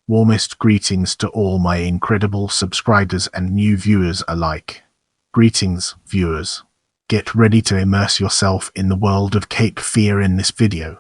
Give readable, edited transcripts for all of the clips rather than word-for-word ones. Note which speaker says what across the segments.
Speaker 1: Warmest greetings to all my incredible subscribers and new viewers alike. Greetings, viewers. Get ready to immerse yourself in the world of Cape Fear in this video.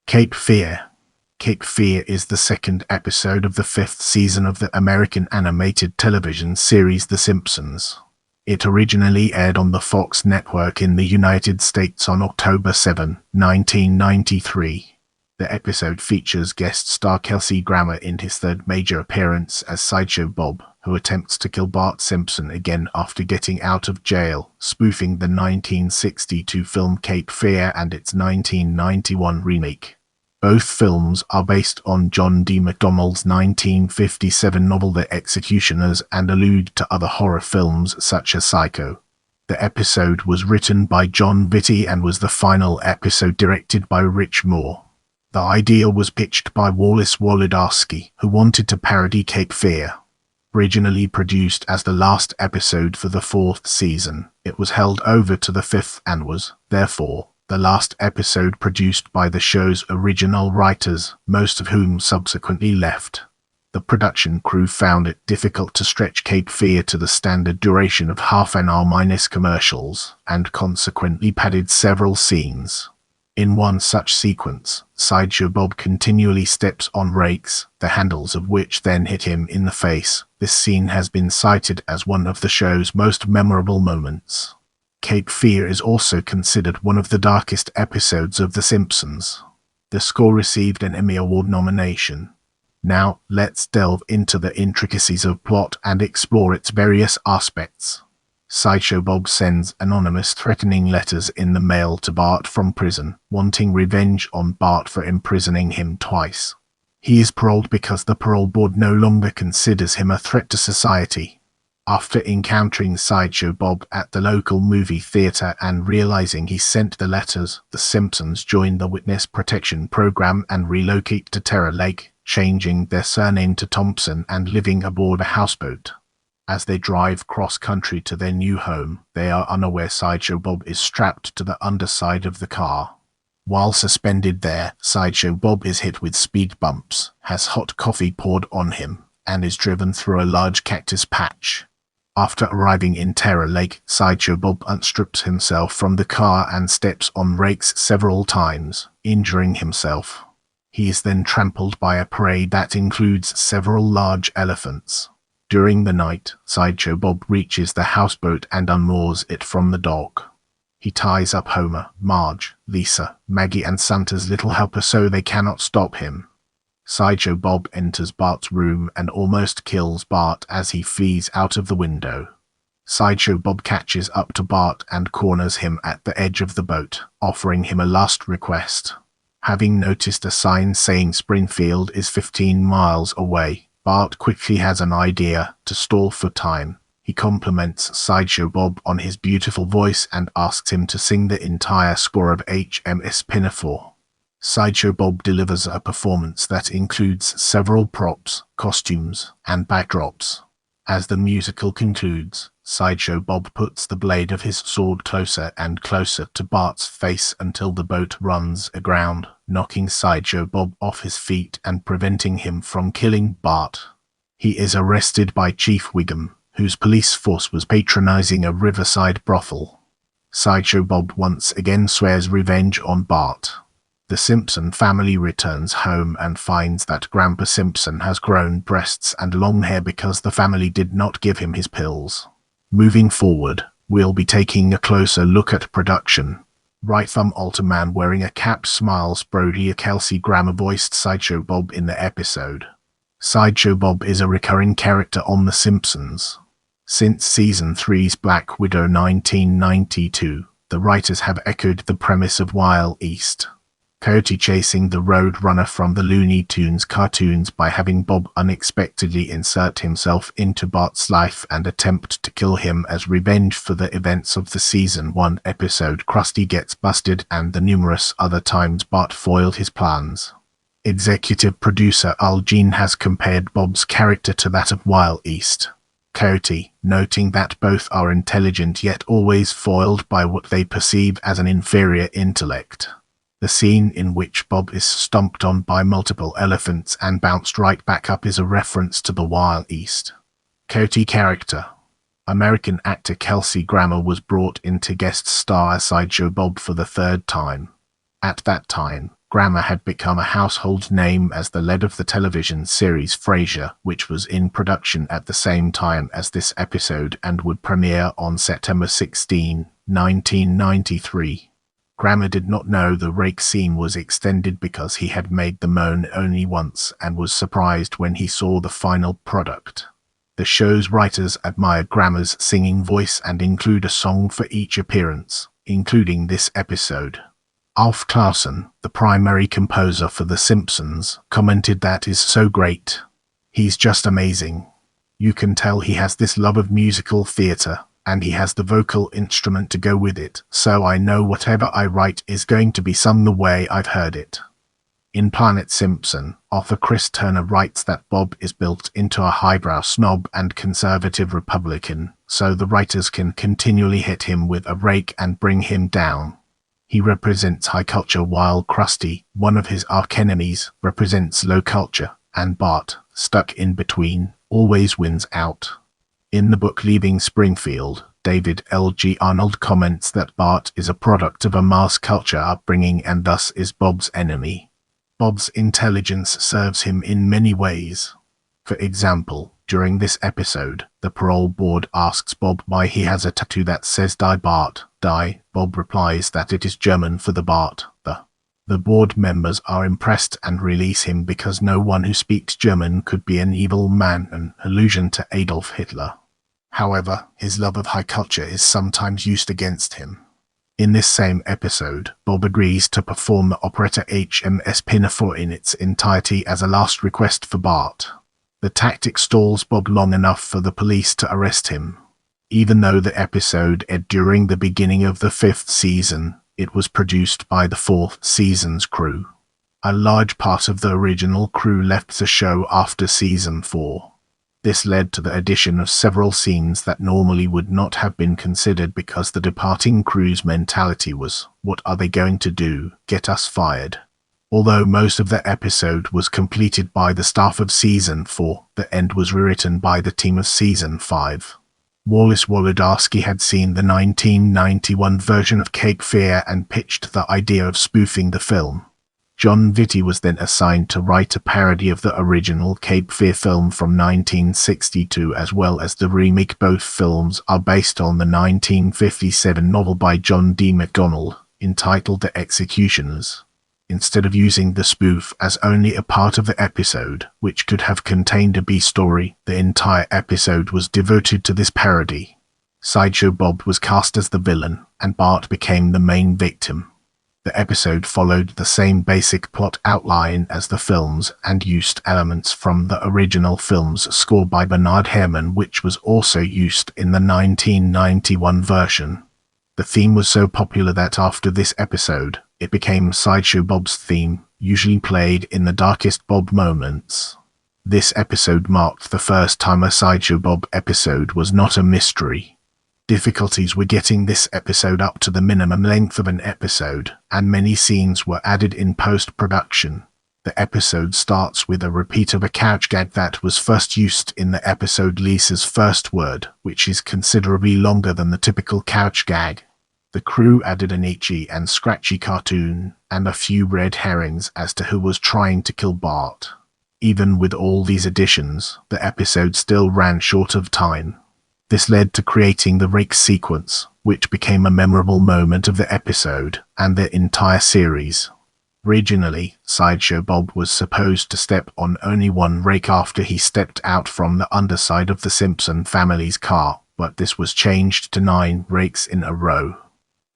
Speaker 1: Cape Fear. Cape Fear is the second episode of the 5th season of the American animated television series The Simpsons. It originally aired on the Fox network in the United States on October 7, 1993. The episode features guest star Kelsey Grammer in his third major appearance as Sideshow Bob, who attempts to kill Bart Simpson again after getting out of jail, spoofing the 1962 film Cape Fear and its 1991 remake. Both films are based on John D. MacDonald's 1957 novel The Executioners and allude to other horror films such as Psycho. The episode was written by Jon Vitti and was the final episode directed by Rich Moore. The idea was pitched by Wallace Wolodarsky, who wanted to parody Cape Fear. Originally produced as the last episode for the 4th season, it was held over to the 5th and was, therefore, the last episode produced by the show's original writers, most of whom subsequently left. The production crew found it difficult to stretch Cape Fear to the standard duration of half an hour minus commercials, and consequently padded several scenes. In one such sequence, Sideshow Bob continually steps on rakes, the handles of which then hit him in the face. This scene has been cited as one of the show's most memorable moments. Cape Fear is also considered one of the darkest episodes of The Simpsons. The score received an Emmy Award nomination. Now, let's delve into the intricacies of plot and explore its various aspects. Sideshow Bob sends anonymous threatening letters in the mail to Bart from prison, wanting revenge on Bart for imprisoning him twice. He is paroled because the parole board no longer considers him a threat to society. After encountering Sideshow Bob at the local movie theater and realizing he sent the letters, the Simpsons join the Witness Protection Program and relocate to Terror Lake, changing their surname to Thompson and living aboard a houseboat. As they drive cross-country to their new home, they are unaware Sideshow Bob is strapped to the underside of the car. While suspended there, Sideshow Bob is hit with speed bumps, has hot coffee poured on him, and is driven through a large cactus patch. After arriving in Terror Lake, Sideshow Bob unstrips himself from the car and steps on rakes several times, injuring himself. He is then trampled by a parade that includes several large elephants. During the night, Sideshow Bob reaches the houseboat and unmoors it from the dock. He ties up Homer, Marge, Lisa, Maggie and Santa's little helper so they cannot stop him. Sideshow Bob enters Bart's room and almost kills Bart as he flees out of the window. Sideshow Bob catches up to Bart and corners him at the edge of the boat, offering him a last request. Having noticed a sign saying Springfield is 15 miles away, Bart quickly has an idea to stall for time. He compliments Sideshow Bob on his beautiful voice and asks him to sing the entire score of HMS Pinafore. Sideshow Bob delivers a performance that includes several props, costumes, and backdrops. As the musical concludes, Sideshow Bob puts the blade of his sword closer and closer to Bart's face until the boat runs aground, knocking Sideshow Bob off his feet and preventing him from killing Bart. He is arrested by Chief Wiggum, whose police force was patronizing a riverside brothel. Sideshow Bob once again swears revenge on Bart. The Simpson family returns home and finds that Grandpa Simpson has grown breasts and long hair because the family did not give him his pills. Moving forward, we'll be taking a closer look at production. Right thumb Alterman wearing a cap smiles Brody. Kelsey Grammer voiced Sideshow Bob in the episode. Sideshow Bob is a recurring character on The Simpsons. Since Season 3's Black Widow 1992, the writers have echoed the premise of Wild East. Coyote chasing the Road Runner from the Looney Tunes cartoons by having Bob unexpectedly insert himself into Bart's life and attempt to kill him as revenge for the events of the Season 1 episode Krusty Gets Busted and the numerous other times Bart foiled his plans. Executive producer Al Jean has compared Bob's character to that of Wild East. Coyote, noting that both are intelligent yet always foiled by what they perceive as an inferior intellect. The scene in which Bob is stomped on by multiple elephants and bounced right back up is a reference to the Wild East. Coyote character. American actor Kelsey Grammer was brought in to guest star as Sideshow Bob for the third time. At that time, Grammer had become a household name as the lead of the television series Feare, which was in production at the same time as this episode and would premiere on September 16, 1993. Grammer did not know the rake scene was extended because he had made the moan only once and was surprised when he saw the final product. The show's writers admired Grammer's singing voice and include a song for each appearance, including this episode. Alf Clausen, the primary composer for The Simpsons, commented that is so great. He's just amazing. You can tell he has this love of musical theatre, and he has the vocal instrument to go with it, so I know whatever I write is going to be sung the way I've heard it. In Planet Simpson, author Chris Turner writes that Bob is built into a highbrow snob and conservative Republican, so the writers can continually hit him with a rake and bring him down. He represents high culture while Krusty, one of his archenemies, represents low culture, and Bart, stuck in between, always wins out. In the book Leaving Springfield, David L. G. Arnold comments that Bart is a product of a mass culture upbringing and thus is Bob's enemy. Bob's intelligence serves him in many ways. For example, during this episode, the parole board asks Bob why he has a tattoo that says "Die Bart, die." Bob replies that it is German for the Bart. The board members are impressed and release him because no one who speaks German could be an evil man, an allusion to Adolf Hitler. However, his love of high culture is sometimes used against him. In this same episode, Bob agrees to perform the operetta HMS Pinafore in its entirety as a last request for Bart. The tactic stalls Bob long enough for the police to arrest him. Even though the episode aired during the beginning of the 5th season, it was produced by the 4th season's crew. A large part of the original crew left the show after season 4. This led to the addition of several scenes that normally would not have been considered because the departing crew's mentality was, what are they going to do, get us fired? Although most of the episode was completed by the staff of season 4, the end was rewritten by the team of season 5. Wallace Wolodarsky had seen the 1991 version of Cape Fear and pitched the idea of spoofing the film. Jon Vitti was then assigned to write a parody of the original Cape Fear film from 1962 as well as the remake. Both films are based on the 1957 novel by John D. MacDonald, entitled The Executioners. Instead of using the spoof as only a part of the episode, which could have contained a B-story, the entire episode was devoted to this parody. Sideshow Bob was cast as the villain, and Bart became the main victim. The episode followed the same basic plot outline as the films and used elements from the original film's score by Bernard Herrmann, which was also used in the 1991 version. The theme was so popular that after this episode, it became Sideshow Bob's theme, usually played in the darkest Bob moments. This episode marked the first time a Sideshow Bob episode was not a mystery. Difficulties were getting this episode up to the minimum length of an episode, and many scenes were added in post-production. The episode starts with a repeat of a couch gag that was first used in the episode Lisa's First Word, which is considerably longer than the typical couch gag. The crew added an itchy and scratchy cartoon, and a few red herrings as to who was trying to kill Bart. Even with all these additions, the episode still ran short of time. This led to creating the rake sequence, which became a memorable moment of the episode and the entire series. Originally, Sideshow Bob was supposed to step on only one rake after he stepped out from the underside of the Simpson family's car, but this was changed to 9 rakes in a row.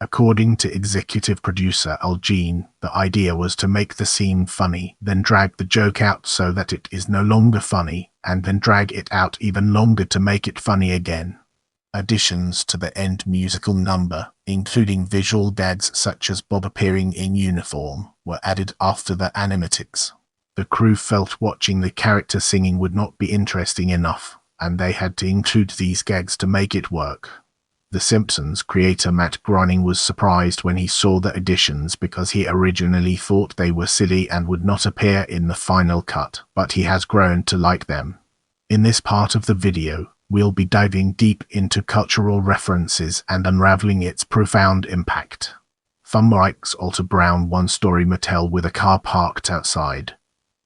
Speaker 1: According to executive producer Al Jean, the idea was to make the scene funny, then drag the joke out so that it is no longer funny, and then drag it out even longer to make it funny again. Additions to the end musical number, including visual gags such as Bob appearing in uniform, were added after the animatics. The crew felt watching the character singing would not be interesting enough, and they had to include these gags to make it work. The Simpsons creator Matt Groening was surprised when he saw the additions because he originally thought they were silly and would not appear in the final cut, but he has grown to like them. In this part of the video, we'll be diving deep into cultural references and unraveling its profound impact. From Mike's Alta Brown one-story motel with a car parked outside.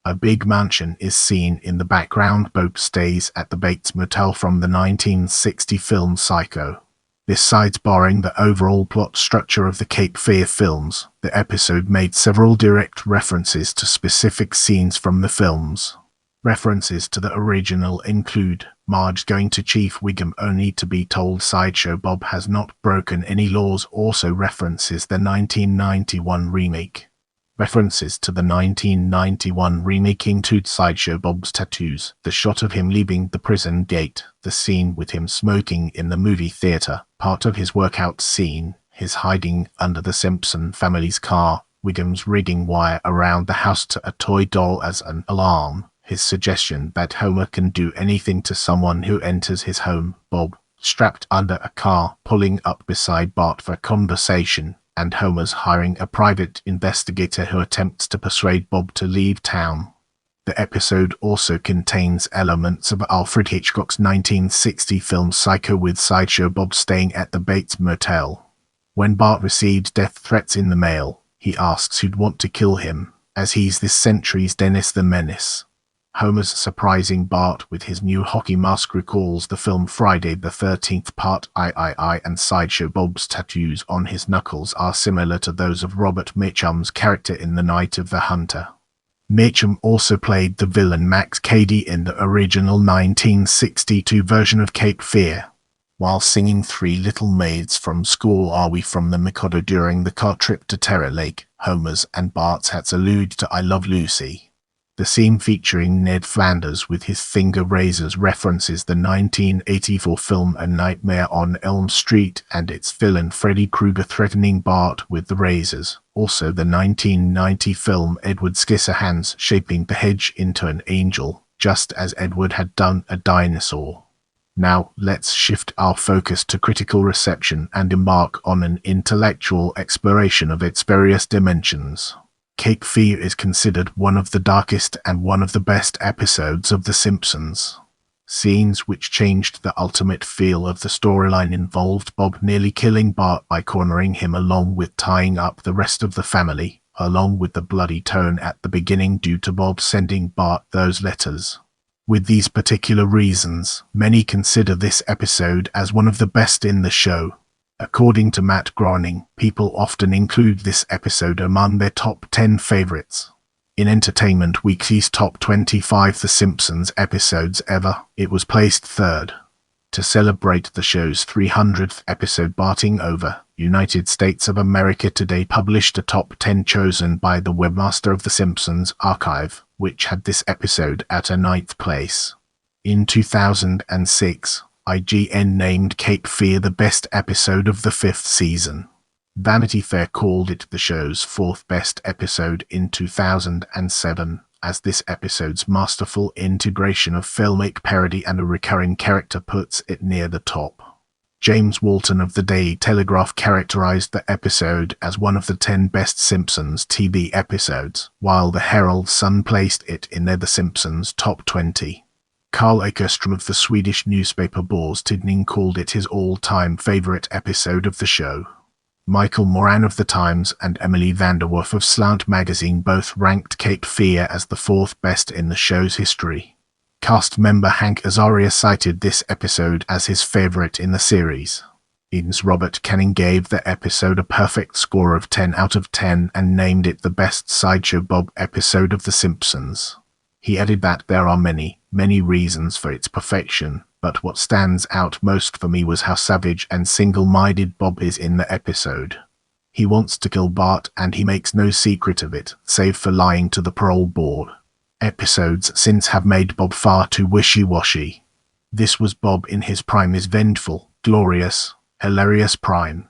Speaker 1: A big mansion is seen in the background. Bob stays at the Bates Motel from the 1960 film Psycho. Besides borrowing the overall plot structure of the Cape Fear films, the episode made several direct references to specific scenes from the films. References to the original include Marge going to Chief Wiggum only to be told Sideshow Bob has not broken any laws. Also references the 1991 remake. References to the 1991 remake include Sideshow Bob's tattoos, the shot of him leaving the prison gate, the scene with him smoking in the movie theater, part of his workout scene, his hiding under the Simpson family's car, Wiggum's rigging wire around the house to a toy doll as an alarm, his suggestion that Homer can do anything to someone who enters his home, Bob, strapped under a car, pulling up beside Bart for conversation, and Homer's hiring a private investigator who attempts to persuade Bob to leave town. The episode also contains elements of Alfred Hitchcock's 1960 film Psycho with Sideshow Bob staying at the Bates Motel. When Bart receives death threats in the mail, he asks who'd want to kill him, as he's this century's Dennis the Menace. Homer's surprising Bart with his new hockey mask recalls the film Friday the 13th Part I, and Sideshow Bob's tattoos on his knuckles are similar to those of Robert Mitchum's character in The Night of the Hunter. Mitchum also played the villain Max Cady in the original 1962 version of Cape Fear. While singing Three Little Maids from School Are We from the Mikado during the car trip to Terror Lake, Homer's and Bart's hats allude to I Love Lucy. The scene featuring Ned Flanders with his finger razors references the 1984 film A Nightmare on Elm Street and its villain Freddy Krueger threatening Bart with the razors. Also the 1990 film Edward Scissorhands shaping the hedge into an angel, just as Edward had done a dinosaur. Now let's shift our focus to critical reception and embark on an intellectual exploration of its various dimensions. Cape Fear is considered one of the darkest and one of the best episodes of The Simpsons. Scenes which changed the ultimate feel of the storyline involved Bob nearly killing Bart by cornering him along with tying up the rest of the family, along with the bloody tone at the beginning due to Bob sending Bart those letters. With these particular reasons, many consider this episode as one of the best in the show. According to Matt Groening, people often include this episode among their top 10 favorites. In Entertainment Weekly's top 25 The Simpsons episodes ever, it was placed third. To celebrate the show's 300th episode, Barting Over, United States of America Today published a top 10 chosen by the webmaster of The Simpsons archive, which had this episode at a 9th place. In 2006, IGN named Cape Fear the best episode of the 5th season. Vanity Fair called it the show's 4th best episode in 2007, as this episode's masterful integration of filmic parody and a recurring character puts it near the top. James Walton of the Daily Telegraph characterized the episode as one of the 10 best Simpsons TV episodes, while the Herald Sun placed it in their The Simpsons top 20. Carl Ekerström of the Swedish newspaper Bors Tidning called it his all-time favorite episode of the show. Michael Moran of The Times and Emily Vanderwerf of Slant magazine both ranked Cape Fear as the 4th best in the show's history. Cast member Hank Azaria cited this episode as his favorite in the series. Eden's Robert Canning gave the episode a perfect score of 10 out of 10 and named it the best Sideshow Bob episode of The Simpsons. He added that there are many reasons for its perfection, but what stands out most for me was how savage and single-minded Bob is in the episode. He wants to kill Bart and he makes no secret of it, save for lying to the parole board. Episodes since have made Bob far too wishy-washy. This was Bob in his prime, his vengeful, glorious, hilarious prime.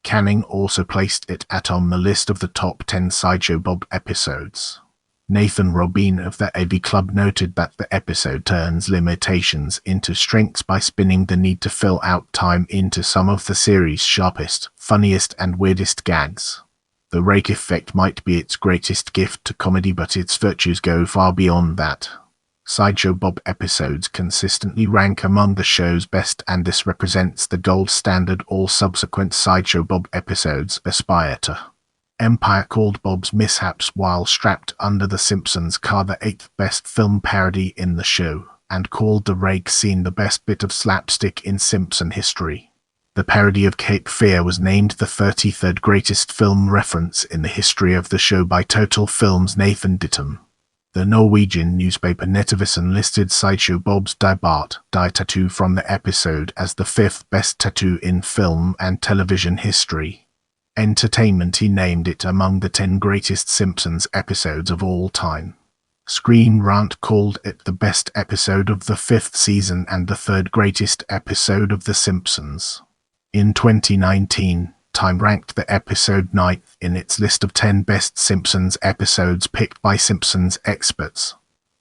Speaker 1: Canning also placed it on the list of the top 10 Sideshow Bob episodes. Nathan Robin of the AV Club noted that the episode turns limitations into strengths by spinning the need to fill out time into some of the series' sharpest, funniest and weirdest gags. The rake effect might be its greatest gift to comedy, but its virtues go far beyond that. Sideshow Bob episodes consistently rank among the show's best, and this represents the gold standard all subsequent Sideshow Bob episodes aspire to. Empire called Bob's mishaps while strapped under the Simpsons car the 8th best film parody in the show, and called the rake scene the best bit of slapstick in Simpson history. The parody of Cape Fear was named the 33rd greatest film reference in the history of the show by Total Film's Nathan Dittum. The Norwegian newspaper Nettavisen listed Sideshow Bob's Bart tattoo from the episode as the 5th best tattoo in film and television history. Entertainment named it among the 10 greatest Simpsons episodes of all time. Screen Rant called it the best episode of the 5th season and the 3rd greatest episode of The Simpsons. In 2019, Time ranked the episode 9th in its list of 10 best Simpsons episodes picked by Simpsons experts.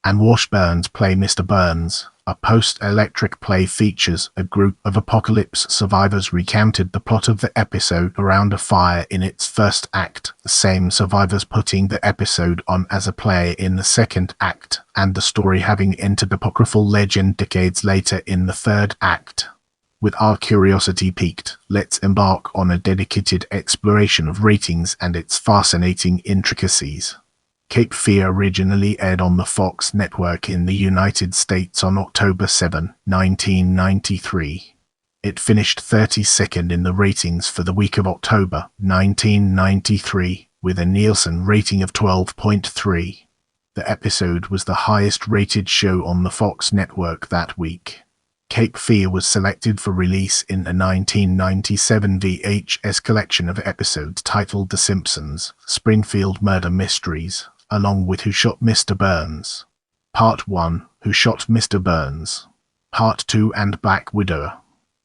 Speaker 1: And Washburn's play Mr. Burns, a post-electric play, features a group of apocalypse survivors recounted the plot of the episode around a fire in its first act, the same survivors putting the episode on as a play in the second act, and the story having entered apocryphal legend decades later in the third act. With our curiosity piqued, let's embark on a dedicated exploration of ratings and its fascinating intricacies. Cape Fear originally aired on the Fox network in the United States on October 7, 1993. It finished 32nd in the ratings for the week of October 1993, with a Nielsen rating of 12.3. The episode was the highest-rated show on the Fox network that week. Cape Fear was selected for release in a 1997 VHS collection of episodes titled The Simpsons, Springfield Murder Mysteries, along with Who Shot Mr. Burns? Part 1, Who Shot Mr. Burns? Part 2 and Black Widow.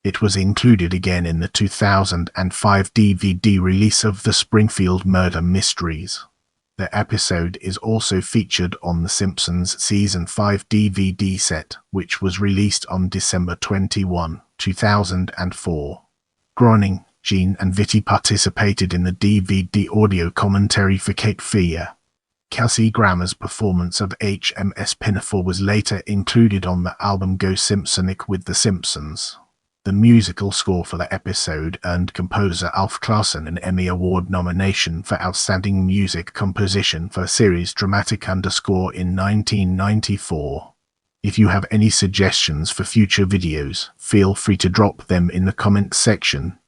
Speaker 1: It was included again in the 2005 DVD release of The Springfield Murder Mysteries. The episode is also featured on The Simpsons Season 5 DVD set, which was released on December 21, 2004. Groening, Gene and Vitti participated in the DVD audio commentary for Cape Fear. Kelsey Grammer's performance of HMS Pinafore was later included on the album Go Simpsonic with The Simpsons. The musical score for the episode earned composer Alf Clausen an Emmy Award nomination for Outstanding Music Composition for Series Dramatic in 1994. If you have any suggestions for future videos, feel free to drop them in the comments section